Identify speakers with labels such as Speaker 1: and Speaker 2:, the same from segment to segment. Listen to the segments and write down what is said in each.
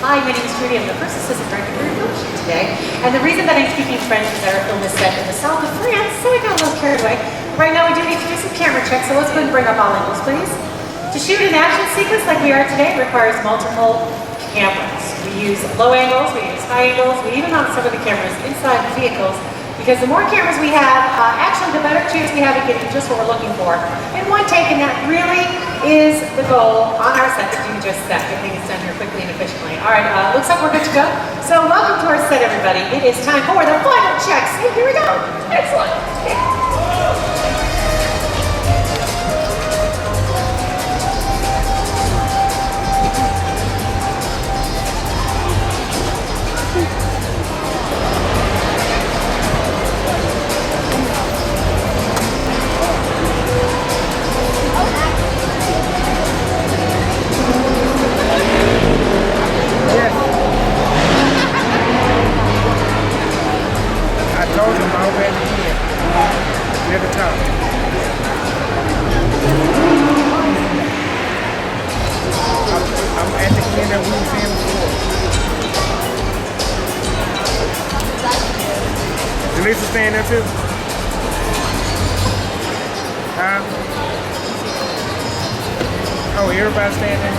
Speaker 1: Hi, my name is Trudy. I'm the first assistant director for your film shoot today. And the reason that I'm speaking French is our film is set in the south of France, so we got a little carried away. Right now we do need to do some camera checks, so let's go ahead and bring up all angles, please. To shoot an action sequence like we are today requires multiple cameras. We use low angles, we use high angles, we even mount some of the cameras inside the vehicles, because the more cameras we have, actually the better chance we have of getting just what we're looking for in one take, and that really is the goal on our set, to do just that, get things done here quickly and efficiently. All right, looks like we're good to go. So welcome to our set, everybody. It is time for the final checks. And here we go. Excellent.
Speaker 2: Lisa staying there too? Oh, everybody's staying there?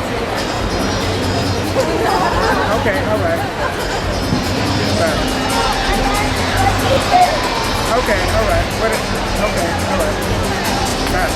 Speaker 2: Okay, alright. Okay, alright. Okay, alright. Got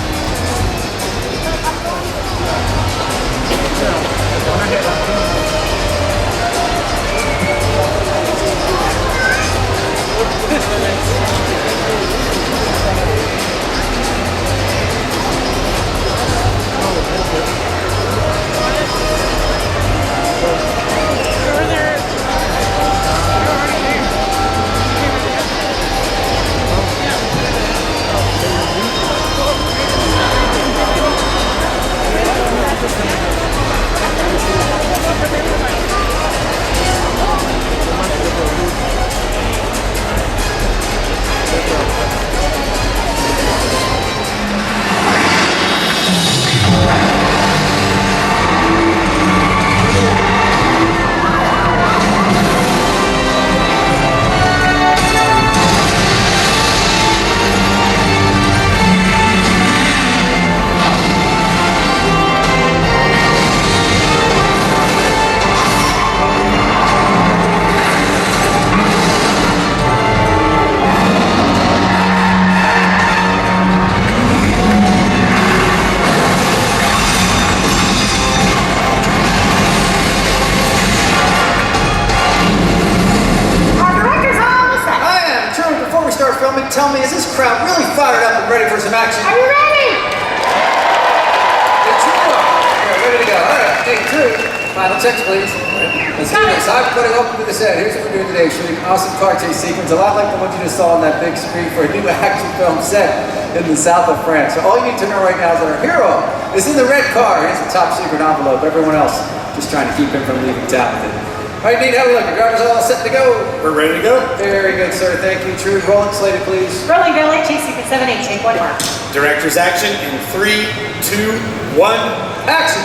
Speaker 3: Tell me, is this crowd really fired up and ready for some action?
Speaker 1: Are you ready?
Speaker 3: It's ready to go. All right, take two. Final checks, please. Let's do this. I'm putting open to the set. Here's what we're doing today. Shooting an awesome car chase sequence, a lot like the one you just saw on that big screen for a new action film set in the south of France. So all you need to know right now is that our hero is in the red car. Here's the top secret envelope. Everyone else just trying to keep him from leaving town with it. All right, Nate, have a look. Your driver's all set to go.
Speaker 4: We're ready to go.
Speaker 3: Very good, sir. Thank you. True. Rolling slated, please.
Speaker 1: Rolling Billy, chase sequence 7-8, take 1 mark.
Speaker 4: Director's action in 3, 2, 1.
Speaker 3: Action.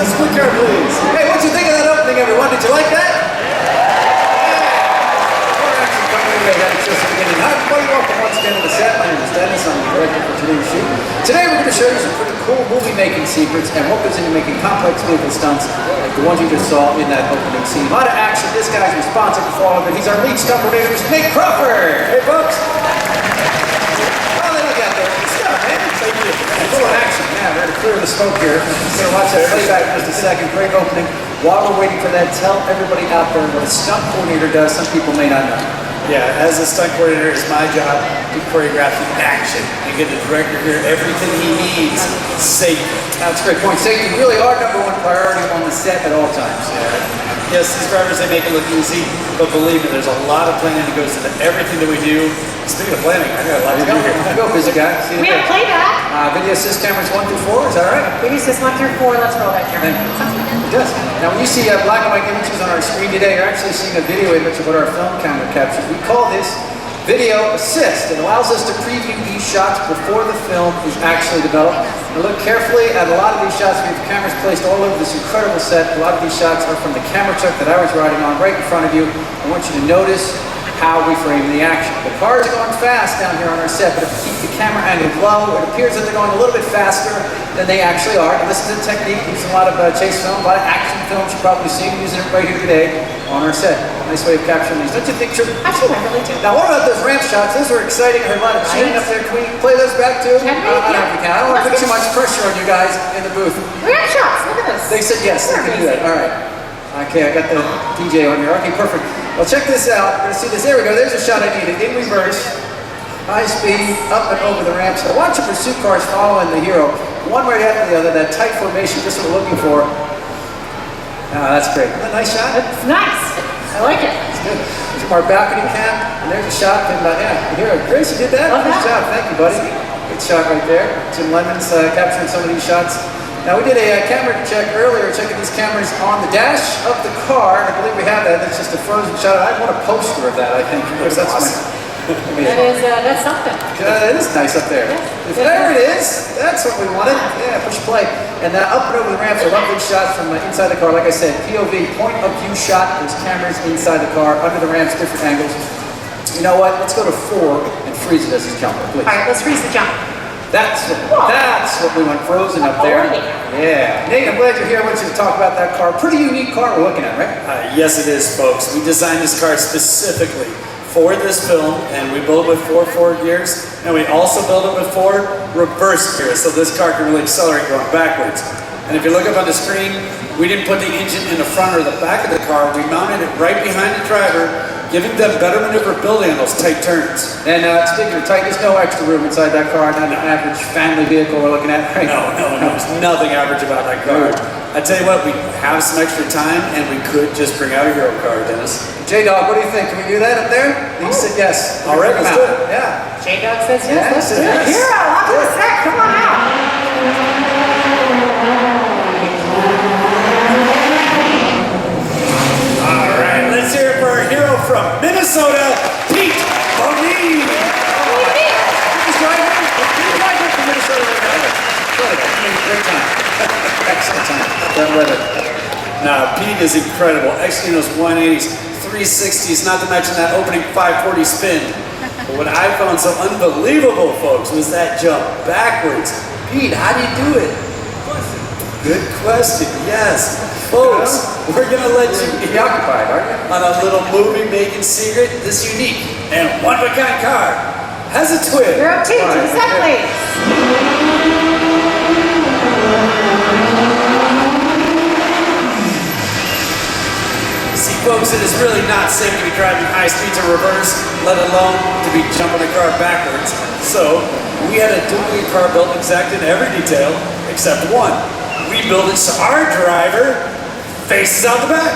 Speaker 4: Split car, please.
Speaker 3: Hey, what'd you think of that opening, everyone? Did you like that? Hi everybody, welcome once again to the set. My name is Dennis, I'm the director for today's shoot. Today we're going to show you some pretty cool movie making secrets and what goes into making complex vehicle stunts like the ones you just saw in that opening scene. A lot of action, this guy's responsible for all of it. He's our lead stunt coordinator, Nate Crawford. Hey folks. Oh, they look out there. Good stuff, man. Thank you. A little action, yeah, we're going to clear the smoke here. We're going to watch that playback in just a second. Great opening. While we're waiting for that, tell everybody out there what a stunt coordinator does. Some people may not know.
Speaker 4: Yeah, as a stunt coordinator, it's my job to choreograph the action and get the director here everything he needs. Safety.
Speaker 3: That's a great point. Safety really our number one priority on the set at all times.
Speaker 4: Yes, these drivers, they make it look easy, but believe me, there's a lot of planning that goes into everything that we do. Speaking of planning, I got a lot to do here.
Speaker 3: Go, busy guy. See you
Speaker 1: We have
Speaker 3: later.
Speaker 1: playback.
Speaker 3: Video assist cameras 1 through 4, is that right?
Speaker 1: Video says 1 through 4. Let's roll that camera.
Speaker 3: It does. Now, when you see black and white images on our screen today, you're actually seeing a video image of what our film camera captures. We call this video assist. It allows us to preview these shots before the film is actually developed. Now look carefully at a lot of these shots. We have cameras placed all over this incredible set. A lot of these shots are from the camera truck that I was riding on right in front of you. I want you to notice how we frame the action. The cars are going fast down here on our set, but if we keep the camera angle low, it appears that they're going a little bit faster than they actually are. And this is a technique used in a lot of chase film, a lot of action films you've probably seen, using it right here today on our set. Nice way of capturing these. Don't you think, Tripp?
Speaker 1: Actually, I really do.
Speaker 3: Now, what about those ramp shots? Those were exciting. I heard a lot of cheering up there. Can we play those back too?
Speaker 1: Can we?
Speaker 3: I don't know if we can. I don't want to put too much pressure on you guys in the booth.
Speaker 1: Ramp shots. Look at this.
Speaker 3: They said yes, they can do that. All right. Okay, I got the DJ on here. Okay, perfect. Well, check this out. We're going to see this. There we go. There's a shot I needed. In reverse, high speed, up and over the ramps. Now watch the pursuit cars following the hero. One right after the other. That tight formation, just what we're looking for. That's great. Isn't that a nice shot?
Speaker 1: It's nice. I like it.
Speaker 3: That's good. There's our balcony cam, and there's a shot. And, here, Grace, you did that?
Speaker 1: Love
Speaker 3: Nice
Speaker 1: that.
Speaker 3: job. Thank you, buddy. Good shot right there. Jim Lemon's capturing some of these shots. Now, we did a camera check earlier, checking these cameras on the dash of the car. I believe we have that. That's just a frozen shot. I want a poster of that, I think. That's
Speaker 1: That's something.
Speaker 3: it is nice up there.
Speaker 1: Yes.
Speaker 3: There it is. That's what we wanted. Yeah, push play. And up and over the ramps are lovely shots from inside the car. Like I said, POV, point of view shot. There's cameras inside the car, under the ramps, different angles. You know what? Let's go to 4 and freeze it as a jumper, please.
Speaker 1: All right, let's freeze the jump.
Speaker 3: That's what we want frozen up there. Yeah. Nate, I'm glad you're here. I want you to talk about that car. Pretty unique car we're looking at, right?
Speaker 4: Yes, it is, folks. We designed this car specifically for this film, and we build it with 4 forward gears, and we also build it with 4 reverse gears, so this car can really accelerate going backwards. And if you look up on the screen, we didn't put the engine in the front or the back of the car. We mounted it right behind the driver, giving them better maneuverability on those tight turns.
Speaker 3: And speaking of tight, there's no extra room inside that car. Not an average family vehicle we're looking at, right?
Speaker 4: No, there's nothing average about that car. I tell you what, we have some extra time, and we could just bring out a hero car, Dennis.
Speaker 3: J-Dog, what do you think? Can we do that up there? He said yes.
Speaker 4: All right, let's do it.
Speaker 3: Yeah.
Speaker 1: J-Dog says yes.
Speaker 3: Yeah,
Speaker 1: Let's do it.
Speaker 3: yes.
Speaker 1: Hero, up to the set. Come on out.
Speaker 4: All right, let's hear it for our hero from Minnesota, Pete Bonine.
Speaker 3: He's driving from Minnesota right now. Good. Great time. Excellent time. That weather.
Speaker 4: Now, Pete is incredible, executing those 180s, 360s, not to mention that opening 540 spin. But what I found so unbelievable, folks, was that jump backwards. Pete, how do you do it? Good question, yes. Folks, we're gonna let you
Speaker 3: Be occupied, aren't you?
Speaker 4: on a little movie-making secret. This unique and one-of-a-kind car has a twin.
Speaker 1: You're up 2 to the set, please.
Speaker 4: See, folks, it is really not safe to be driving high speeds in reverse, let alone to be jumping a car backwards. So, we had a duplicate car built exact in every detail, except one. We built it so our driver faces out the back.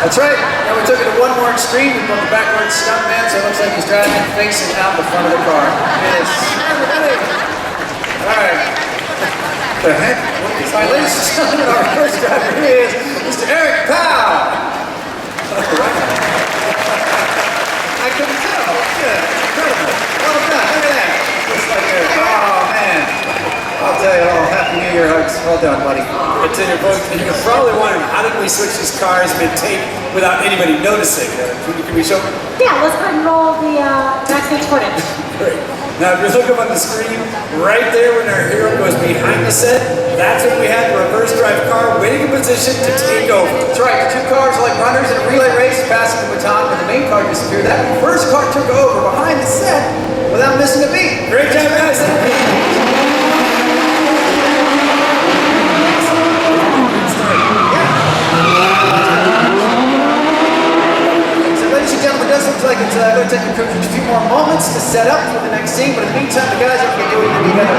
Speaker 3: That's right. Now we took it to one more extreme. We put the backwards stunt man, so it looks like he's driving facing out the front of the car. Yes. All right. The heck? What is my ladies and gentlemen, our first driver is Mr. Eric Powell. I couldn't tell. Yeah, incredible. Well done. Look at that. Just like Eric. Oh man. I'll tell you all. Happy New Year hugs. Well done, buddy.
Speaker 4: It's in your And you're probably wondering, how did we switch these cars mid-tape without anybody noticing? Can we show?
Speaker 1: Yeah, let's go ahead and roll the backstage footage.
Speaker 4: Great. Now, if you look up on the screen, right there when our hero goes behind the set, that's when we had the reverse drive car waiting in position to take over.
Speaker 3: That's right, the two cars are like runners in a relay race, passing the baton when the main car disappeared. That first car took over behind the set without missing a beat.
Speaker 4: Great job, guys.
Speaker 3: Ladies and gentlemen, it does look like it's going to take a few more moments to set up for the next scene, but in the meantime, the guys are going to do it together.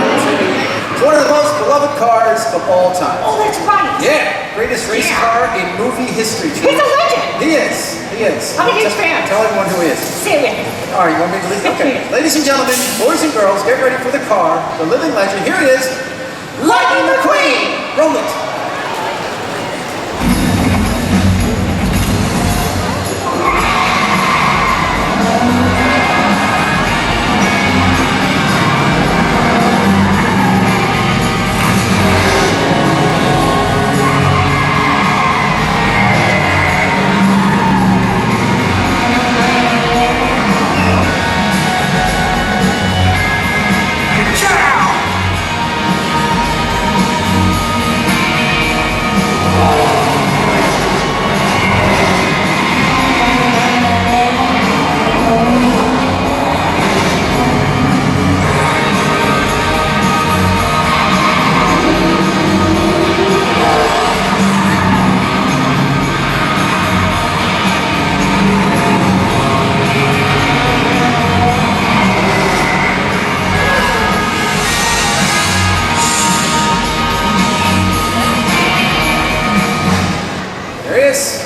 Speaker 3: It's one of the most beloved cars of all time.
Speaker 1: Oh, that's right.
Speaker 3: Yeah, greatest race car in movie history.
Speaker 1: He's a legend.
Speaker 3: He is. He is.
Speaker 1: I'm a huge fan.
Speaker 3: Tell everyone who he is.
Speaker 1: Say it with me.
Speaker 3: All right, you want me to leave? Okay. Ladies and gentlemen, boys and girls, get ready for the car, the living legend. Here it is, Lightning McQueen. Roll it.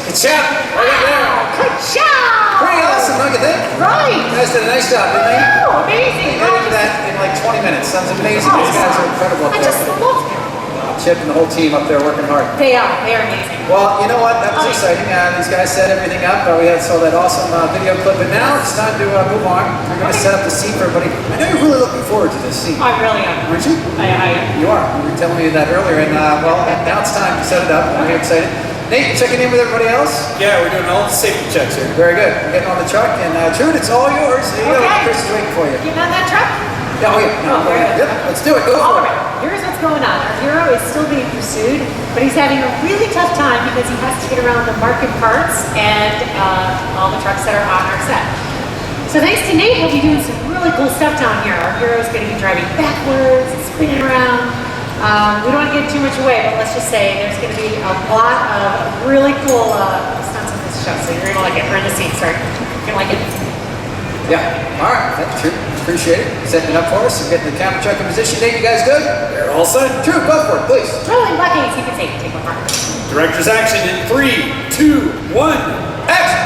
Speaker 3: Good job. Right there.
Speaker 1: Good job.
Speaker 3: Pretty awesome, don't you think?
Speaker 1: Right.
Speaker 3: You guys did a nice job, didn't they?
Speaker 1: Oh, amazing.
Speaker 3: They got into that in like 20 minutes. Sounds amazing. These guys are incredible.
Speaker 1: I just love him.
Speaker 3: Chip and the whole team up there working hard.
Speaker 1: They are amazing.
Speaker 3: Well, you know what? That was exciting. These guys set everything up. We saw that awesome video clip. But now it's time to move on. We're going to set up the scene for everybody. I know you're really looking forward to this scene.
Speaker 1: I really am.
Speaker 3: Aren't you?
Speaker 1: I am.
Speaker 3: You are. You were telling me that earlier. And well, now it's time to set it up. I'm very excited. Nate, checking in with everybody else?
Speaker 4: Yeah, we're doing all the safety checks here.
Speaker 3: Very good. We're getting on the truck. And Trude, it's all yours. There you go. Chris is waiting for you.
Speaker 1: Getting on that truck?
Speaker 3: Yeah, oh, yeah.
Speaker 1: Oh, very good.
Speaker 3: Yep, let's do it. Go
Speaker 1: All
Speaker 3: for it.
Speaker 1: right, here's what's going on. Our hero is still being pursued, but he's having a really tough time because he has to get around the market parts and all the trucks that are on our set. So thanks to Nate, we'll be doing some really cool stuff down here. Our hero is going to be driving backwards, spinning around. We don't want to give too much away, but let's just say there's going to be a lot of really cool stunts on this show. So you're going to like it. We're in the scene, sorry. You're going to like it.
Speaker 3: Yeah. All right. Thank you, True. Appreciate it. Setting it up for us. We're getting the camera truck in position. Nate, you guys good?
Speaker 4: They're all set.
Speaker 3: True. Go for it, please.
Speaker 1: Rolling black A's, you can take one part.
Speaker 4: Director's action in 3, 2, 1.
Speaker 3: Action!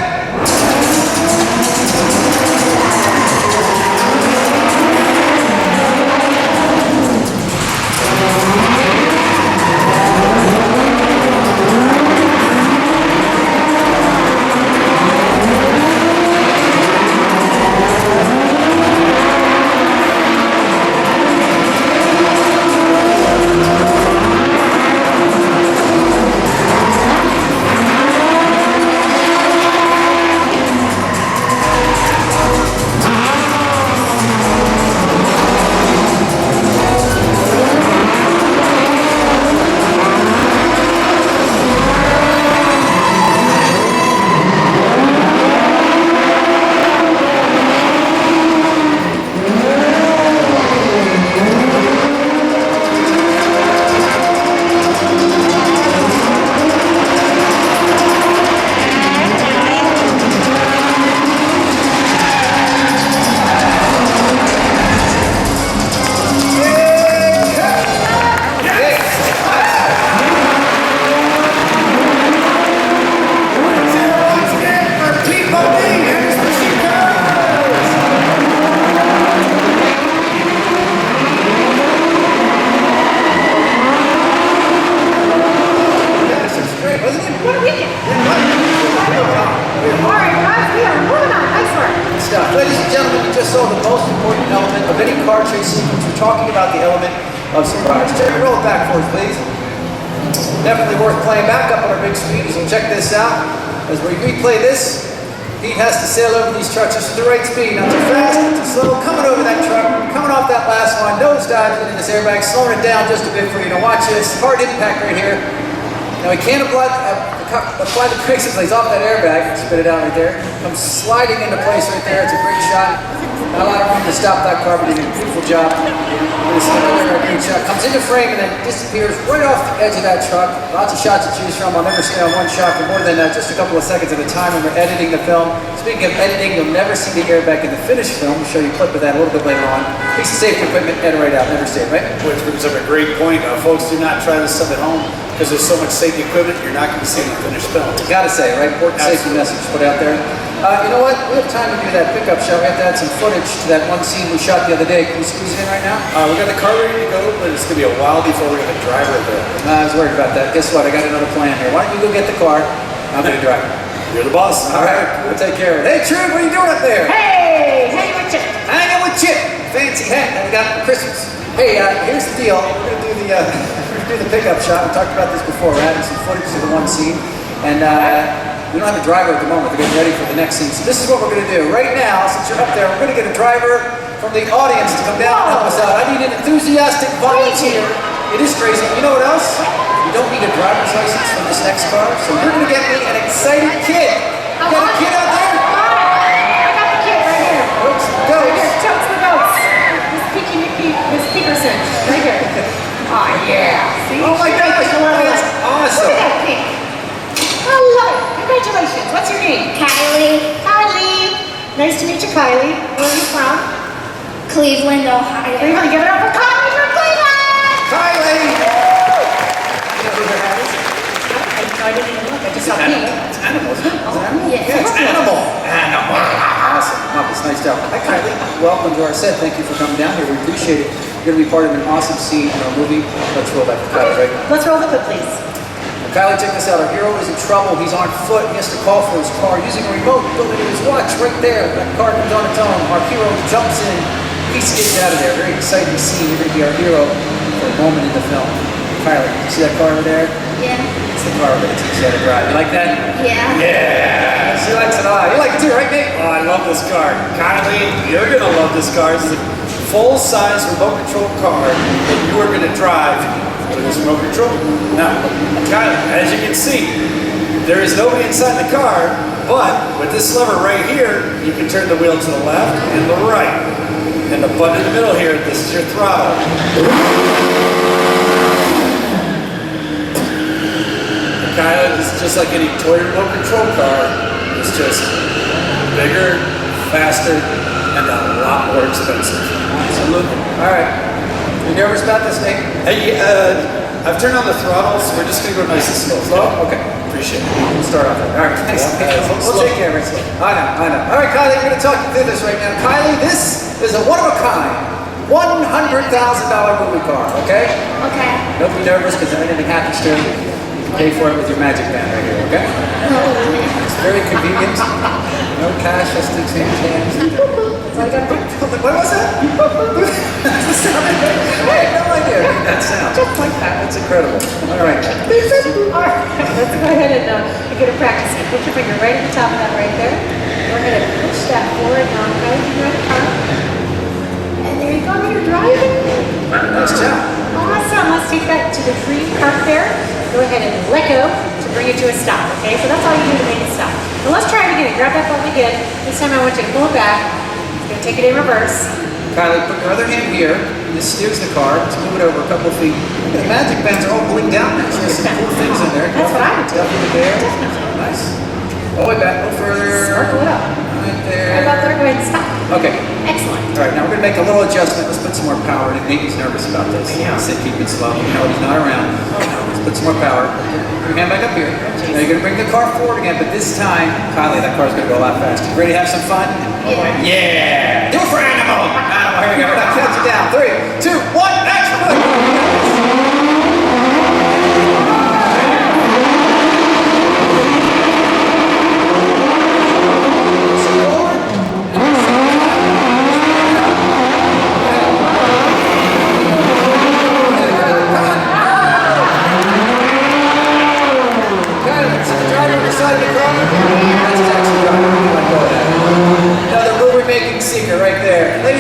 Speaker 3: Ladies and gentlemen, you just saw the most important element of any car chase sequence. We're talking about the element of surprise. Jerry, roll it back for us, please. definitely worth playing back up on our big screen. So check this out. As we replay this, Pete has to sail over these trucks just at the right speed, not too fast, not too slow, coming over that truck, coming off that last one, nose dives into this airbag, slowing it down just a bit for you to watch this. Hard impact right here. Now he can't apply the brakes until he's off that airbag. Spit it out right there. Comes sliding into place right there. It's a great shot. Not a lot of room to stop that car, but he did a beautiful job. This is another great shot. Comes into frame and then disappears right off the edge of that truck. Lots of shots to choose from. I'll never stay on one shot for more than just a couple of seconds at a time when we're editing the film. Speaking of editing, you'll never see the airbag in the finished film. We'll show you a clip of that a little bit later on. Piece of safety equipment, edit right out, never stay, right?
Speaker 4: Which brings up a great point. Folks, do not try this stuff at home because there's so much safety equipment, you're not going to see the finished film.
Speaker 3: Gotta say, right? Important safety message put out there. You know what? We have time to do that pickup shot. We have to add some footage to that one scene we shot the other day. Can we squeeze it in right now?
Speaker 4: We got the car ready to go, but it's going to be a while before we get the driver there.
Speaker 3: I was worried about that. Guess what? I got another plan here. Why don't you go get the car? I'm going to drive it.
Speaker 4: You're the boss.
Speaker 3: All right, we'll take care of it. Hey, Trude, what are you doing up there?
Speaker 1: Hey, hanging with Chip.
Speaker 3: Hanging with Chip. Fancy hat that we got for Christmas. Hey, here's the deal. We're going to do the pickup shot. We talked about this before. We're adding some footage to the one scene. And we don't have a driver at the moment. They're getting ready for the next scene. So this is what we're going to do. Right now, since you're up there, we're going to get a driver from the audience to come down and help us out. I need an enthusiastic volunteer. It is crazy. You know what else? You don't need a driver's license for this next car. So you're going to get me an excited kid. You got a kid out there?
Speaker 1: I got the kid right here.
Speaker 3: Oops,
Speaker 1: Right
Speaker 3: goats.
Speaker 1: here, totes the goats. Miss Peterson, right here. Oh yeah. See?
Speaker 3: Oh my gosh, that's awesome.
Speaker 1: Look at that pink. I love it. Congratulations. What's your name?
Speaker 5: Kylie,
Speaker 1: Kylie. Nice to meet you, Kylie. Where are you from?
Speaker 5: Cleveland, Ohio.
Speaker 1: Cleveland. Give it up for Kylie from Cleveland.
Speaker 3: Kylie! You know who their hat is?
Speaker 1: I didn't even look. I just saw pink.
Speaker 3: It's animal, isn't it? Is it animal?
Speaker 5: Yes.
Speaker 3: Yeah, it's animal. Animal. Awesome. Marcus, nice job. Hi, Kylie. Welcome to our set. Thank you for coming down here. We appreciate it. You're going to be part of an awesome scene in our movie. Let's roll that for Kylie, right?
Speaker 1: Let's roll the clip, please.
Speaker 3: Kylie, check this out. Our hero is in trouble. He's on foot. He has to call for his car using a remote built into his watch right there. That car comes on its own. Our hero jumps in. He skids out of there. Very exciting scene. You're going to be our hero for a moment in the film. Kylie, you see that car over there?
Speaker 5: Yeah.
Speaker 3: It's the car we're going to teach you how to drive. You like that?
Speaker 5: Yeah.
Speaker 4: Yeah.
Speaker 3: She likes it a lot. You like it too, right, Nate?
Speaker 4: Oh, I love this car. Kylie, you're going to love this car. This is a full-size remote control car that you are going to drive with this remote control. Now, Kylie, as you can see, there is nobody inside the car, but with this lever right here, you can turn the wheel to the left and the right. And the button in the middle here, this is your throttle. Kylie, this is just like any toy remote control car. It's just bigger, faster, and a lot more expensive.
Speaker 3: Absolutely. All right. You nervous about this, Nate?
Speaker 4: Hey, I've turned on the throttle, so we're just going to go nice and slow.
Speaker 3: Slow? Okay.
Speaker 4: Appreciate it.
Speaker 3: We'll start off there. All right. Thanks. We'll take care of it. I know. All right, Kylie, we're going to talk you through this right now. Kylie, this is a one-of-a-kind, $100,000 movie car, okay?
Speaker 5: Okay.
Speaker 3: Don't be nervous because if anything happens to it, you can pay for it with your magic band right here, okay? It's very convenient. No cash, just to exchange hands. What was that? That's the sound. I had no idea I made that sound. Just like that. That's incredible. All right.
Speaker 1: All right. Let's go ahead and get a practice. Put your finger right at the top of that right there. Go ahead and push that forward. Now, how you drive the car? And there you go. You're driving.
Speaker 3: Nice job.
Speaker 1: Awesome. Let's take that to the green cart there. Go ahead and let go to bring it to a stop. Okay. So that's all you do to make it stop. Now let's try it again. Grab that button again. This time I want you to pull it back. You're going to take it in reverse.
Speaker 3: Kylie, put your other hand here. This steers the car. Let's move it over a couple feet. Look at the magic bands are all blinked out now. She has some cool things in there.
Speaker 1: That's what I would do.
Speaker 3: Definitely there. Nice. All the way back. Go further.
Speaker 1: Circle it up.
Speaker 3: Right there.
Speaker 1: Right about there. Go ahead and stop.
Speaker 3: Okay.
Speaker 1: Excellent.
Speaker 3: All right, now we're going to make a little adjustment. Let's put some more power in it. Nate's nervous about this.
Speaker 1: Yeah.
Speaker 3: He said keep it slow. You know, he's not around. Let's put some more power. Bring your hand back up here. Now you're going to bring the car forward again, but this time, Kylie, that car's going to go a lot faster. Ready to have some fun?
Speaker 5: Yeah.
Speaker 3: Yeah! Do it for Animal! Animal, here we go. We're going to count you down. 3, 2, 1, action!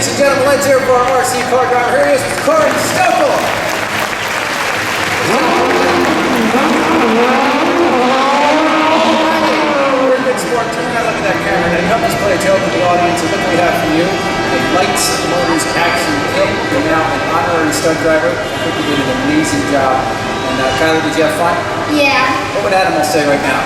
Speaker 3: Ladies and gentlemen, let's hear for our RC car driver. Here he is, Corey Stokel. We're in Exmor. Turn around, look at that camera. Now, help us play a joke with the audience. And look what we have for you. A Lights Motors action film. You're now an honorary stunt driver. I think you did an amazing job. And Kylie, did you have fun?
Speaker 5: Yeah.
Speaker 3: What would animals say right now?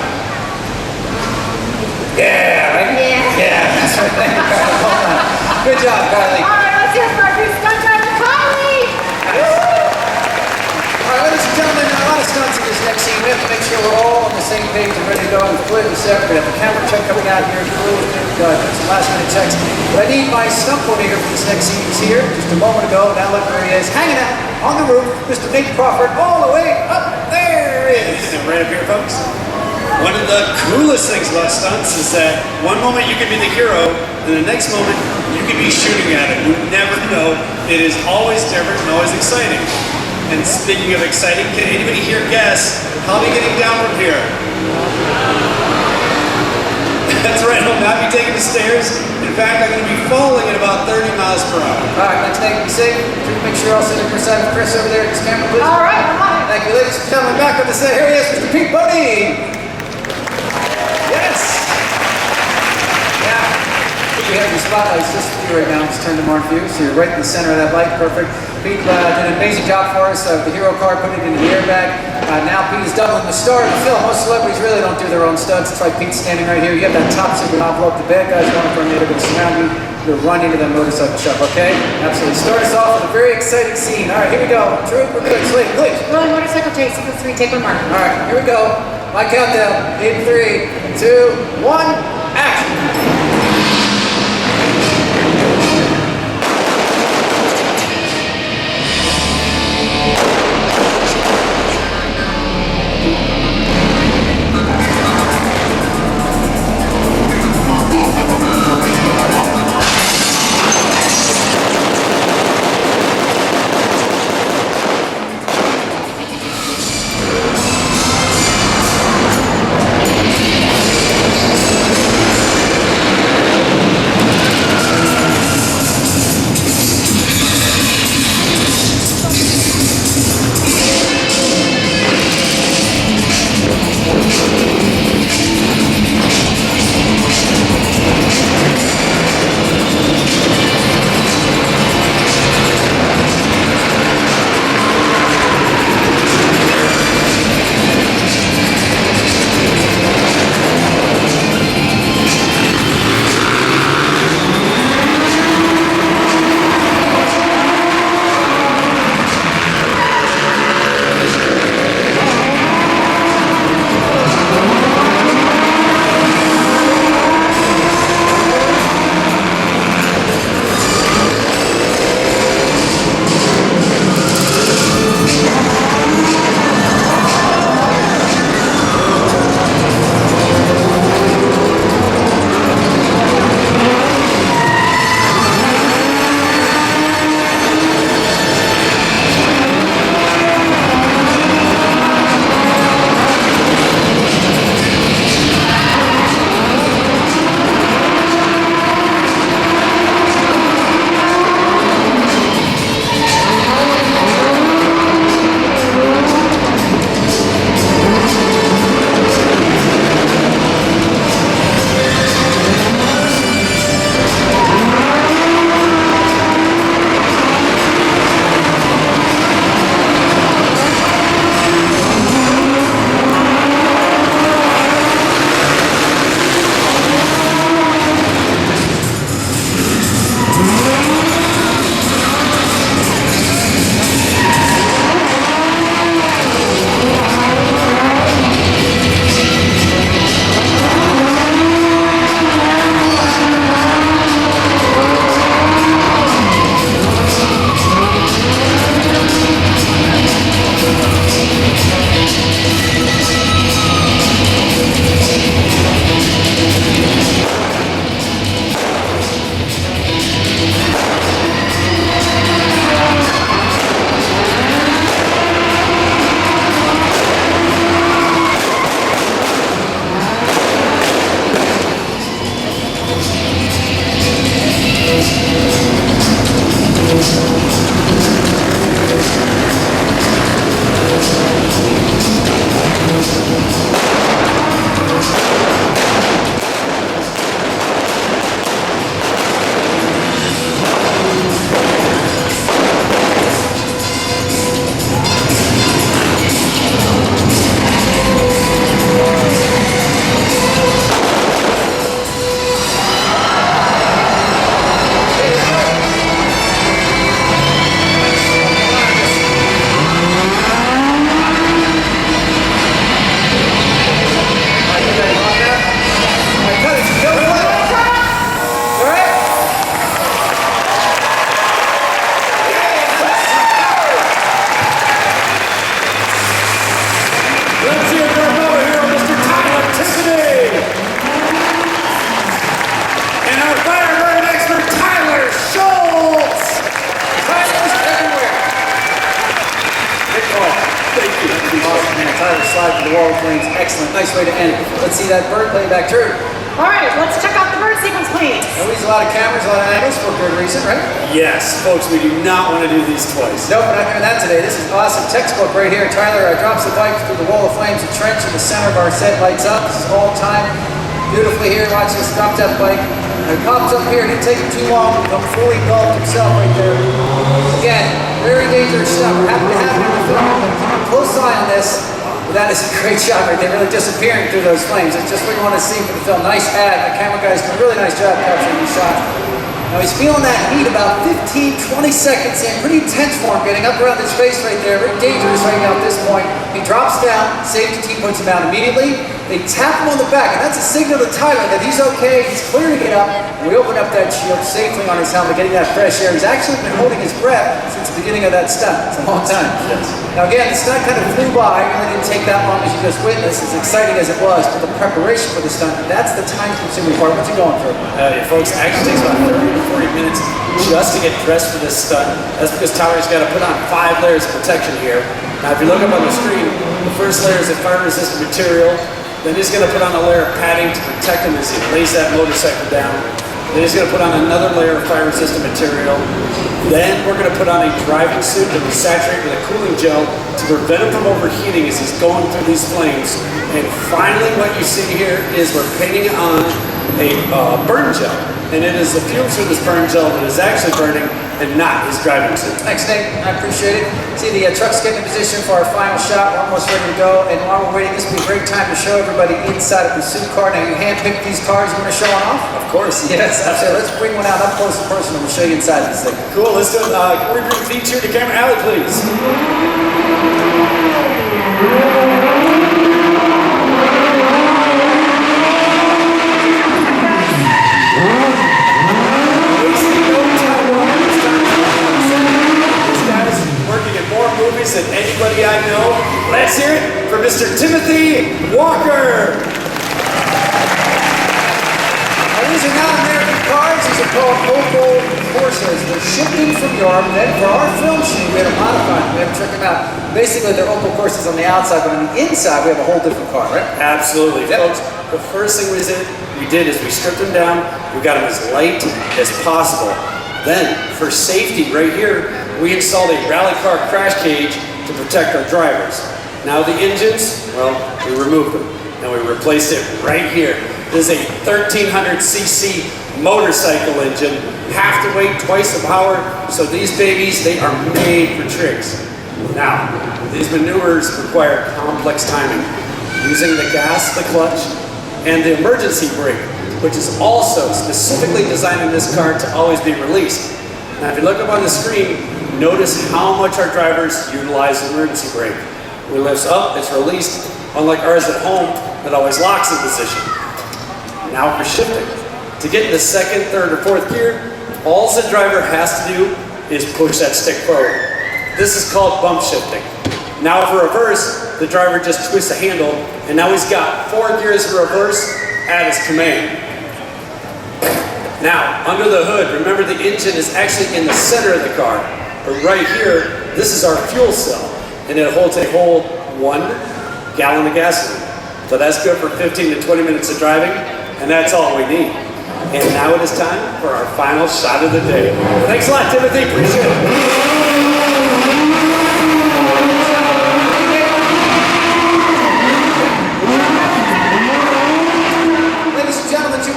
Speaker 3: Yeah, right?
Speaker 5: Yeah.
Speaker 3: Yeah, that's right. Thank you, Kylie. Hold on. Good job, Kylie.
Speaker 1: All right, let's hear it for our new stunt driver, Kylie.
Speaker 3: All right, ladies and gentlemen, a lot of stunts in this next scene. We have to make sure we're all on the same page and ready to go and completely separate. We have the camera check coming out here, crew, doing some last minute checks. But I need my stunt coordinator for this next scene. He's here just a moment ago. Now look where he is, hanging out on the roof. Mr. Nate Crawford, all the way up there is.
Speaker 4: Right up here, folks. One of the coolest things about stunts is that one moment you can be the hero, and the next moment you can be shooting at it. You never know. It is always different and always exciting. And speaking of exciting, can anybody here guess how I'll be getting down from here? That's right, I'll not be taking the stairs. In fact, I'm going to be falling at about 30 miles per hour.
Speaker 3: All right, let's take it safe. Make sure you're all sitting beside Chris over there at this camera, please.
Speaker 1: All right, I'm on it.
Speaker 3: Thank you, ladies and gentlemen. Back on the set, here he is, Mr. Pete Bodie. Yes. Now, we have your spotlights just for you right now. Just turn them on for you, so you're right in the center of that light. Perfect. Pete did an amazing job for us. The hero car, put it into the airbag. Now Pete is doubling the star of the film. Most celebrities really don't do their own stunts. It's like Pete's standing right here. You have that top secret envelope. The bad guys want it from you. They're going to surround you. You're going to run into that motorcycle shop, okay? Absolutely. Start us off with a very exciting scene. All right, here we go. Troop, we're good. Slate, please.
Speaker 1: Rolling motorcycle chase, sequence 3, take 1 mark.
Speaker 3: All right, here we go. My countdown. In 3, 2, 1, action. nice way to end. Let's see that bird play back through.
Speaker 1: All right, let's check out the bird sequence, please.
Speaker 3: We use a lot of cameras, a lot of angles for good reason, right?
Speaker 4: Yes, folks, we do not want to do these twice.
Speaker 3: Nope, we're not doing that today. This is awesome textbook right here. Tyler drops the bike through the wall of flames. The trench in the center of our set lights up. This is all time. Beautifully here. Watch this. Dropped that bike. And it pops up here. It didn't take him too long. Become fully engulfed himself right there. Again, very dangerous stuff. We're happy to have him in the film. But keep a close eye on this. That is a great shot right there, really disappearing through those flames. It's just what you want to see for the film. Nice ad. The camera guy's done a really nice job capturing these shots. Now he's feeling that heat about 15, 20 seconds in. Pretty intense for him, getting up around his face right there. Very dangerous right now at this point. He drops down. Safety team puts him down immediately. They tap him on the back, and that's a signal to Tyler that he's okay. He's clear to get up. And we open up that shield safely on his helmet, getting that fresh air. He's actually been holding his breath since the beginning of that stunt. It's a long time.
Speaker 4: Yes.
Speaker 3: Now again, the stunt kind of flew by. It really didn't take that long as you just witnessed, as exciting as it was. But the preparation for the stunt, that's the time-consuming part. What's it going for?
Speaker 4: Folks, it actually takes about 30 to 40 minutes just to get dressed for this stunt. That's because Tyler's got to put on 5 layers of protection here. Now, if you look up on the screen, the first layer is a fire-resistant material. Then he's going to put on a layer of padding to protect him as he lays that motorcycle down. Then he's going to put on another layer of fire-resistant material. Then we're going to put on a driving suit that we saturate with a cooling gel to prevent him from overheating as he's going through these flames. And finally, what you see here is we're painting on a burn gel. And it is the fumes from this burn gel that is actually burning and not his driving suit.
Speaker 3: Thanks, Nate. I appreciate it. See, the truck's getting in position for our final shot. We're almost ready to go. And while we're waiting, this would be a great time to show everybody inside of the suit car. Now, you handpicked these cars. You want to show one off?
Speaker 4: Of course.
Speaker 3: Yes, absolutely. Let's bring one out up close and personal. We'll show you inside this thing.
Speaker 4: Cool. Let's do it. Can we bring feature to camera alley, please? Than anybody I know. Let's hear it for Mr. Timothy Walker.
Speaker 3: Now, these are not American cars. These are called Opel Corsas. They're shipping from Europe. Then for our film shoot, we had to modify them. We had to check them out. Basically, they're Opel Corsas on the outside, but on the inside, we have a whole different car, right?
Speaker 4: Absolutely.
Speaker 3: Yep.
Speaker 4: Folks, the first thing we did is we stripped them down. We got them as light as possible. Then, for safety, right here, we installed a rally car crash cage to protect our drivers. Now the engines, well, we removed them and we replaced it right here. This is a 1300cc motorcycle engine, half the weight, twice the power. So these babies, they are made for tricks. Now, these maneuvers require complex timing, using the gas, the clutch, and the emergency brake, which is also specifically designed in this car to always be released. Now, if you look up on the screen, notice how much our drivers utilize the emergency brake. When it lifts up, it's released, unlike ours at home, that always locks in position. Now for shifting. To get into second, third, or fourth gear, all the driver has to do is push that stick forward. This is called bump shifting. Now for reverse, the driver just twists the handle, and now he's got 4 gears in reverse at his command. Now, under the hood, remember the engine is actually in the center of the car. But right here, this is our fuel cell, and it holds a whole 1 gallon of gasoline. So that's good for 15 to 20 minutes of driving, and that's all we need. And now it is time for our final shot of the day. Thanks a lot, Timothy. Appreciate it.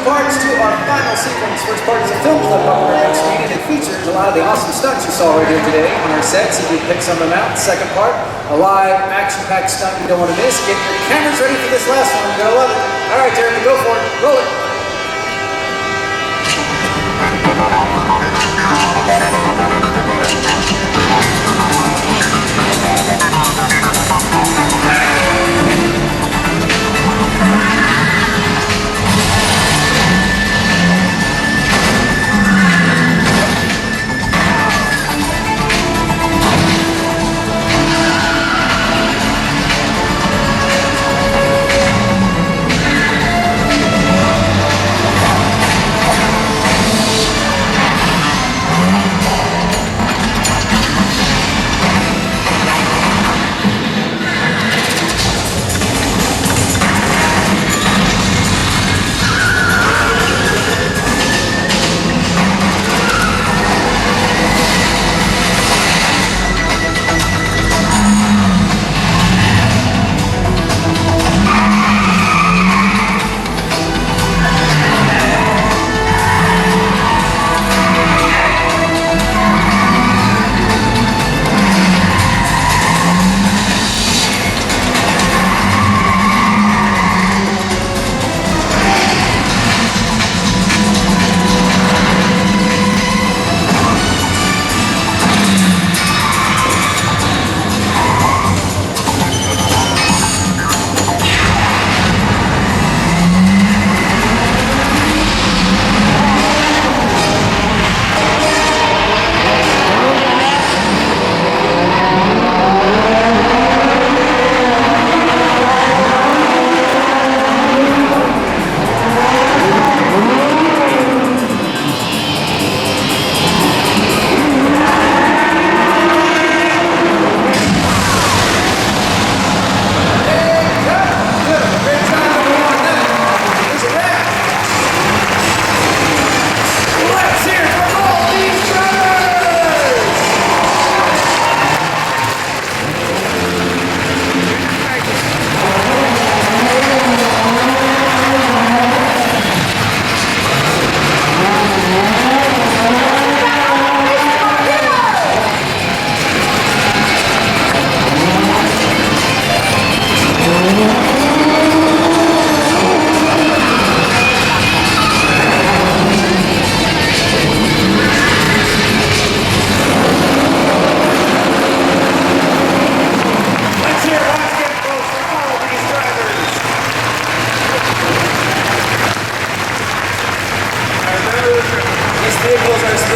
Speaker 3: Parts to our final sequence. First part is a film clip up on our big screen, and it features a lot of the awesome stunts you saw right here today on our sets. You can pick some of them out. Second part, a live action-packed stunt you don't want to miss. Get your cameras ready for this last one. You're gonna love it. All right, Jeremy, go for it. Roll it.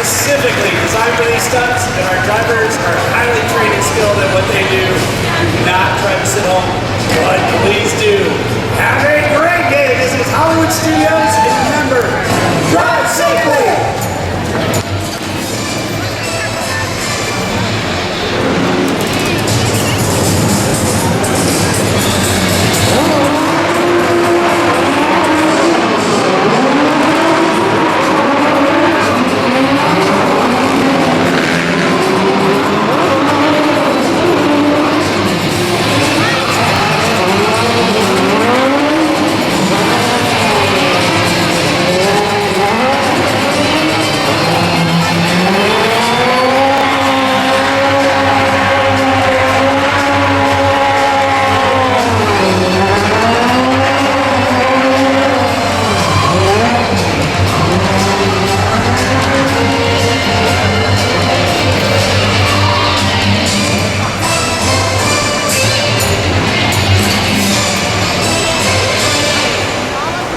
Speaker 4: specifically designed for these stunts, and our drivers are highly trained and skilled at what they do. Do not try to sit home, but please do. Have a great day. This is Hollywood Studios, and remember, drive safely.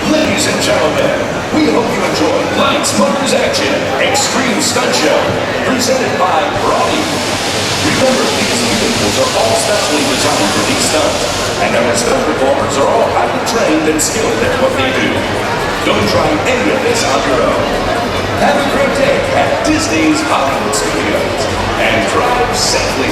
Speaker 6: Ladies and gentlemen, we hope you enjoy Exmor's Action Extreme Stunt Show, presented by Brody. Remember, these vehicles are all specially designed for these stunts, and our stunt performers are all highly trained and skilled at what they do. Don't try any of this on your own. Have a great day at Disney's Hollywood Studios, and drive safely.